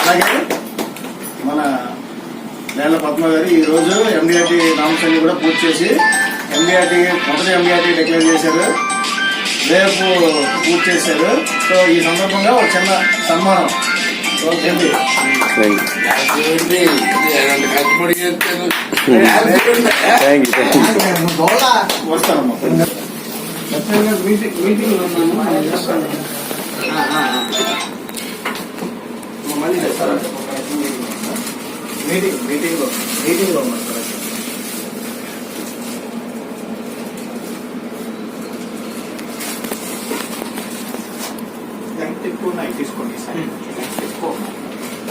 అలాగే మన నేల పద్మ గారు ఈ రోజు ఎండిఆర్టీ నామకరణి కూడా పూర్తి చేసి ఎండిఆర్టీ మొదటి ఎండిఆర్టీ డిక్లేర్ చేశారు. రేపు పూర్తి చేశారు. సో ఈ సందర్భంగా ఒక చిన్న సన్మానం. వస్తానమ్మా. మీటింగ్ లో ఎక్కువ నైట్ తీసుకోండి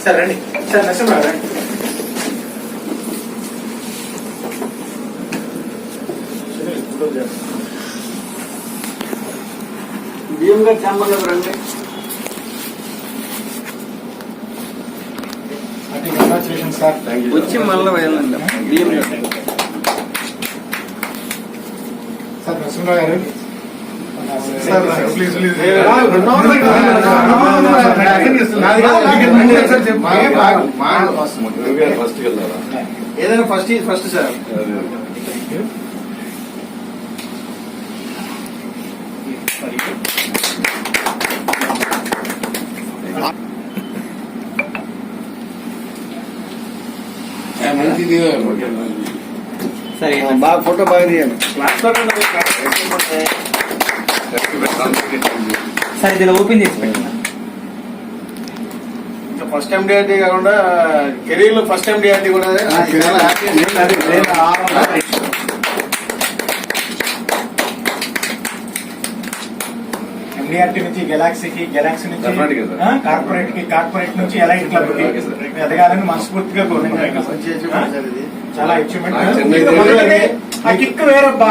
సార్. రండి సార్. నరసింహరావు రండి. బియ్యం గారు ఛాంబర్లో రండి. Congratulation sir. వచ్చి మళ్ళీ వెళ్ళండి. బియ్యం సార్ నరసింహరావు గారు ఏదైనా ఫస్ట్ సార్. సరే బాగా ఫోటో బాగా తీయండి సార్. ఇది ఓపెన్ చేసి పెట్టిన ఫస్ట్ ఎండిఆర్టీ కాకుండా కెరీర్ లో ఫస్ట్ ఎండిఆర్టీ కూడా ఎండిఆర్టీ నుంచి గెలాక్సీకి, గెలాక్సీ నుంచి కార్పొరేట్ కి, కార్పొరేట్ నుంచి ఎలైట్ క్లబ్ కి ఎదగాలని మనస్ఫూర్తిగా కోరుకుంటున్నాను. చాలా అచీవ్మెంట్. ఆ కిక్ వేరబ్బా.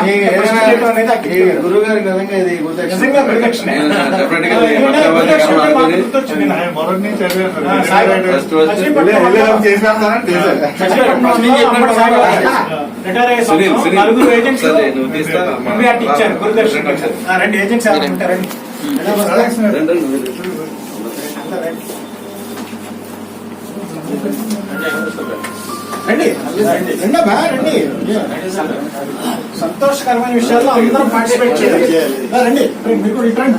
గురువు గారికి నిజంగా ఇది నిజంగా గురుదక్షిణ. నలుగురు ఏజెంట్స్ ఇచ్చారు గురుదక్షిణ. రెండు ఏజెంట్స్ ఎవరు ఉంటారండి? రండి రండి. సంతోషకరమైన విషయాల్లో అందరం పార్టిసిపేట్ చేయాలి. రండి మీరు కూడా ఇట్రండి.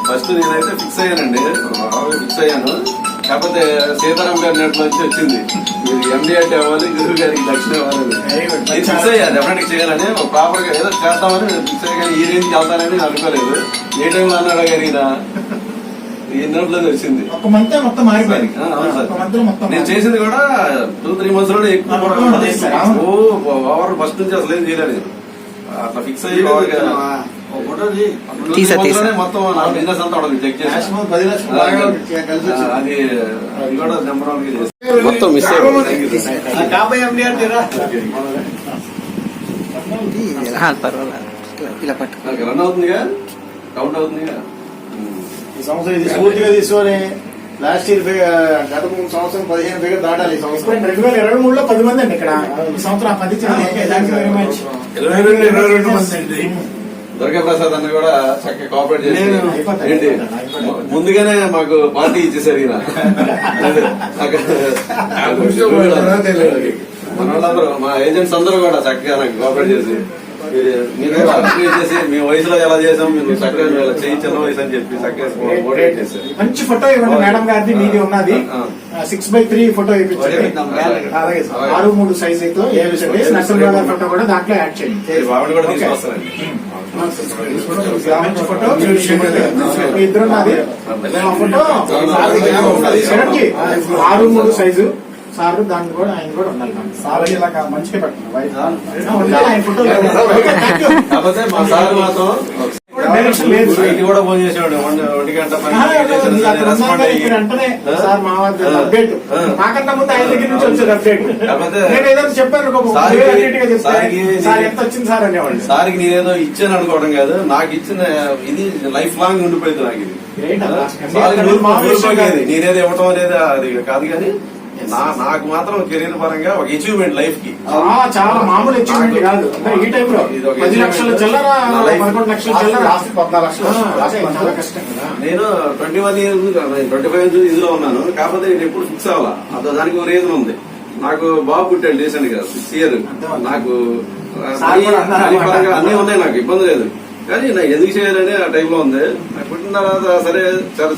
ఫస్ట్ నేనైతే ఫిక్స్ అయ్యానండి. ఫిక్స్ అయ్యాను. కాకపోతే సీతారాం గారి నెట్ నుంచి వచ్చింది మీరు ఎండిఆర్టీ అవ్వాలి, గురువు గారికి దక్షిణ అవ్వాలని. నేను ఫిక్స్ అయ్యా డెఫినెట్ చేయాలని. ప్రాపర్ గా ఏదో చేద్దామని ఫిక్స్ అయ్యా. కానీ ఈ రేంజ్కి వెళ్తానని అనుకోలేదు. ఏ టైంలో అన్నాడా గారి ఈ నోట్లోనే వచ్చింది. ఒక మంత్ మొత్తం మారిపోయింది. నేను చేసింది కూడా 2-3 months లోనే ఎక్కువ. ఓవర్ ఫస్ట్ నుంచి అసలు ఏం చేయలేదు. అట్లా ఫిక్స్ అయ్యి మొత్తం నా బిజినెస్ అంతా చెక్ చేసి అది కూడా నెంబర్ 1 మొత్తం మిస్ రన్ అవుతుందిగా, కౌంట్ అవుతుందిగా. ఈ సంవత్సరం ఇది స్ఫూర్తిగా తీసుకొని లాస్ట్ ఇయర్ గత 3 సంవత్సరం 15 ఫిగర్ దాటాలి. 2023లో 10 మంది అండి ఇక్కడ. ఈ సంవత్సరం 10 మంది. దుర్గాప్రసాద్ అన్న కూడా చక్కగా కోఆపరేట్ చేసి ఏంటి ముందుగానే మాకు పార్టీ ఇచ్చేసారు. ఈయన మన వాళ్ళందరూ మా ఏజెంట్స్ అందరూ కూడా చక్కగా నాకు కోఆపరేట్ చేసి మీరు అప్డేట్ చేసి మీ వయసులో ఎలా చేసాం మీరు చక్కగా చేయి చిన్న వయసు అని చెప్పి చక్కగా మోటివేట్ చేశారు. మంచి ఫోటో ఇవ్వండి మేడం గారిది. మీది ఉన్నది 6:3 ఫోటో ఇప్పించండి. 6:3 సైజ్ అయితే నరసింహరావు గారి ఫోటో కూడా దాంట్లో యాడ్ చేయండి. ఆవిడ కూడా తీసుకొస్తారండి. ఫోటో ఇద్దరు ఉన్నది ఫోటో 6:3 సైజు సార్. దాన్ని కూడా ఆయన కూడా ఉండాలి. సార్ ఇలా మంచిగా పెట్టండి. ఆయన ఫోటో కాకపోతే మా సార్ మాత్రం ఇది కూడా ఫోన్ చేసేవాడు 1 గంట వెంటనే సార్ మా అప్డేట్ నాకన్నా ముందు ఆయన దగ్గర నుంచి వచ్చేది అప్డేట్. నేను ఏదైనా చెప్పాను సార్ ఎంత వచ్చింది సార్ అనేవాళ్ళు. సార్కి నేనేదో ఇచ్చాను అనుకోవడం కాదు, నాకు ఇచ్చిన ఇది లైఫ్ లాంగ్ ఉండిపోయింది. నాకు ఇది నేనేది ఇవ్వటం అనేది అది కాదు. కానీ నాకు మాత్రం కెరీర్ పరంగా ఒక అచీవ్మెంట్ లైఫ్ కి చాలా మామూలు అచీవ్మెంట్ కాదు. అంటే ఈ టైంలో ఇది ఒక 10 లక్షల చిల్లర, నా life. 11 లక్షల చిల్లర, 14 లక్షలు చాలా కష్టం కదా. నేను 21 ఇయర్స్ 25 ఇదిలో ఉన్నాను. కాకపోతే నేను ఎప్పుడు ఫిక్స్ అవ్వాలా. అదో దానికి ఒక రీజన్ ఉంది. నాకు బాబు పుట్టాడు రీసెంట్ గా 6 ఇయర్. నాకు పరంగా అన్ని ఉన్నాయి, నాకు ఇబ్బంది లేదు. కానీ నాకు ఎందుకు చేయాలని ఆ టైంలో ఉంది. నాకు పుట్టిన తర్వాత సరే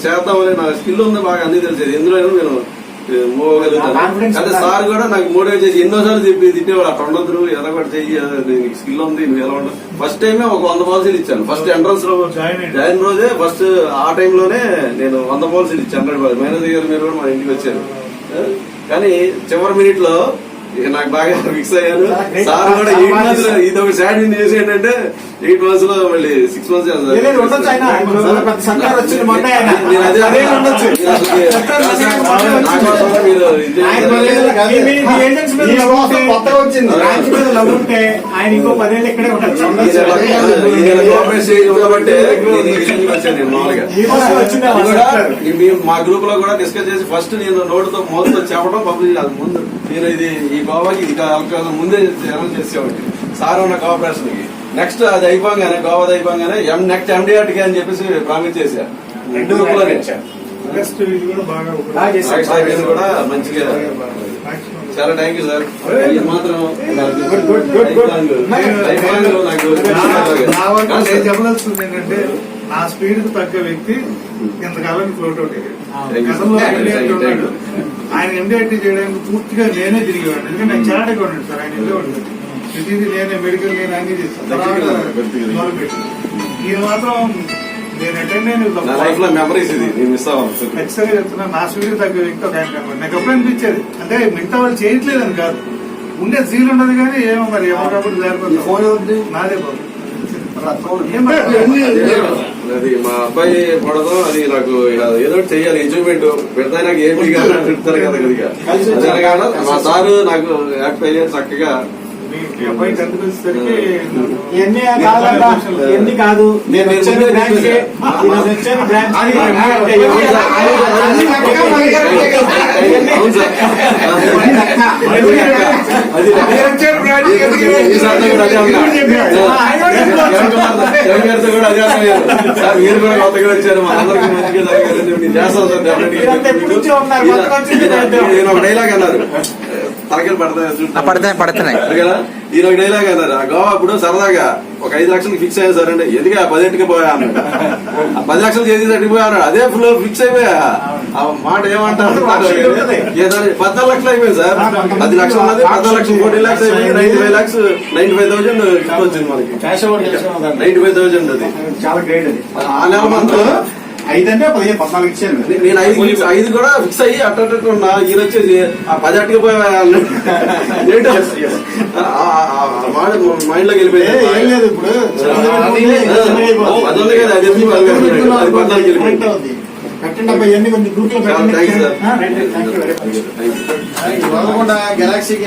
చేద్దామని నా స్కిల్ ఉంది, బాగా అన్ని తెలిసేది. ఎందులో నేను మూవ్ అవ్వగలుగుతాను. అదే సార్ కూడా నాకు మోటివేట్ చేసి ఎన్నోసార్లు చెప్పి తిట్టేవాడు, అట్లా ఉండదు, ఎలా కూడా చెయ్యి, నీకు స్కిల్ ఉంది, నువ్వు ఎలా ఉండదు. ఫస్ట్ టైమే ఒక 100 పాలసీలు ఇచ్చాను. ఫస్ట్ ఎంట్రన్స్ లో జాయిన్ రోజే ఫస్ట్ ఆ టైంలోనే నేను 100 పాలసీలు ఇచ్చాను. 100 మేనేజర్ గారు మీరు కూడా మా ఇంటికి వచ్చారు. కానీ చివరి మినిట్ లో ఇక నాకు బాగా ఫిక్స్ అయ్యాను. సార్ కూడా 8 months ఇది ఒక సాడ్ చేసి ఏంటంటే 8 months లో మళ్ళీ 6 months ఉండొచ్చు. ఆయన సర్కార్ వచ్చింది మొన్న, నేను అదే అదే ఉండొచ్చు. కొత్తగా వచ్చింది బ్రాంచ్ మీద లవ్ ఉంటే ఆయన ఇంకో 10 ఏళ్ళు ఇక్కడే ఉండొచ్చు. మా గ్రూప్ లో కూడా డిస్కస్ చేసి ఫస్ట్ నేను నోటుతో మోటుతో చెప్పడం పబ్లిక్ అది ముందు నేను ఇది ఈ గోవాకి ఇది ముందే అనౌన్స్ చేసేవాడిని సార్ ఉన్న కోఆపరేషన్ కి. నెక్స్ట్ అది అయిపోగానే గోవా అయిపోగానే నెక్స్ట్ MDRT కి అని చెప్పేసి ప్రామిస్ చేశారు. 2 గ్రూప్ లోనే కూడా మంచిగా. చాలా థ్యాంక్ యూ సార్. మాత్రం నేను చెప్పదలుచుకుంది ఏంటంటే నా స్పీడ్ కు తగ్గ వ్యక్తి ఇంతకాలం ఫ్లోట్ అవుట్ గతంలో ఉన్నాడు. ఆయన MDRT చేయడానికి పూర్తిగా నేనే తిరిగేవాడిని. ఎందుకంటే నాకు చాలా ఉన్నాడు సార్. ఆయన ఇల్లే ఉంటుంది, ప్రతిదీ నేనే మెడికల్ నేను అన్ని చేస్తాను. ఈయన మాత్రం నేను అటెండ్ అయిన లైఫ్ లో మెమరీస్ ఇది నేను మిస్ అవ్వాలి. ఖచ్చితంగా చెప్తున్నా, నా స్పీడ్ తగ్గ వ్యక్తి ఒక ఆయన కనబడి నాకు ఎప్పుడు అనిపించేది అంటే మిగతా వాళ్ళు చేయట్లేదని కాదు, ఉండే జీలు ఉండదు కానీ ఏమో మరి ఎవరికప్పుడు లేకపోతే నాదే బాబు. అది మా అబ్బాయి పడదాం, అది నాకు ఏదో చెయ్యాలి అచీవ్మెంట్ పెడతా. నాకు ఏపీ గారు చెప్తారు కదా కొద్దిగా. మా సారు నాకు యాక్ట్ అయ్యారు చక్కగా. మీ అబ్బాయి 10th వచ్చేసరికి ఎన్ని కాదు నేను వచ్చాను బ్రాంచ్ కూడా అదే సార్. మీరు కూడా కొత్తగా వచ్చారు, మా అందరికీ మంచిగా జరగాలని చేస్తాం సార్. నేను ఒక డైలాగ్ అన్నారు, తలకలు పడుతున్నాయి కదా. ఈయన ఒక డైలాగ్ అన్నారు, ఆ గోవా అప్పుడు సరదాగా ఒక 5 లక్షలకి ఫిక్స్ అయ్యాను సార్ అంటే, ఎందుకు 10 పోయా అన్నాడు. 10 లక్షలు చేసి అట్టుకుపోయా అన్నాడు. అదే ఫ్లో ఫిక్స్ అయిపోయా. ఆ మాట ఏమంటారు, 14 లక్షలు అయిపోయింది సార్. 10 లక్షలు ఉన్నది 14 లక్షలు 14 lakhs అయిపోయింది. 95,000 గిఫ్ట్ వచ్చింది మనకి. 95,000 అది చాలా గ్రేట్. అది ఆ నెల మంత్ 5 అంటే 14 ఇచ్చాను. నేను 5 కూడా ఫిక్స్ అయ్యి అట్టు ఉన్నా. ఈయన వచ్చేసి ఆ 10 అట్టుకుపోయా మైండ్ లోకి వెళ్ళిపోయింది. ఏం లేదు ఇప్పుడు అది ఉంది కదా, అది 14 వెళ్ళిపోయింది. పెట్టండి అబ్బాయి, ఇవన్నీ కొంచెం గ్రూప్ లో పెట్టండి. గెలాక్సీకి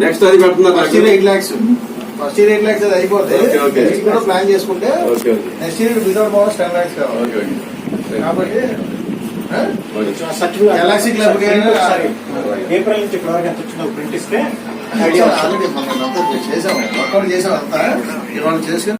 నెక్స్ట్ అది పెడుతున్నారు. ఫస్ట్ ఇయర్ 8 lakhs అది అయిపోతే కూడా ప్లాన్ చేసుకుంటే next year without bonus 10 lakhs కావాలి. కాబట్టి గెలాక్సీ క్లబ్ ఏప్రిల్ నుంచి ఇప్పటి వరకు ఎంత వచ్చిందో ప్రింట్ ఇస్తే ఆల్రెడీ మనం చేసాం, వర్కౌట్ చేసాం అంతా. ఇవాళ చేసుకుని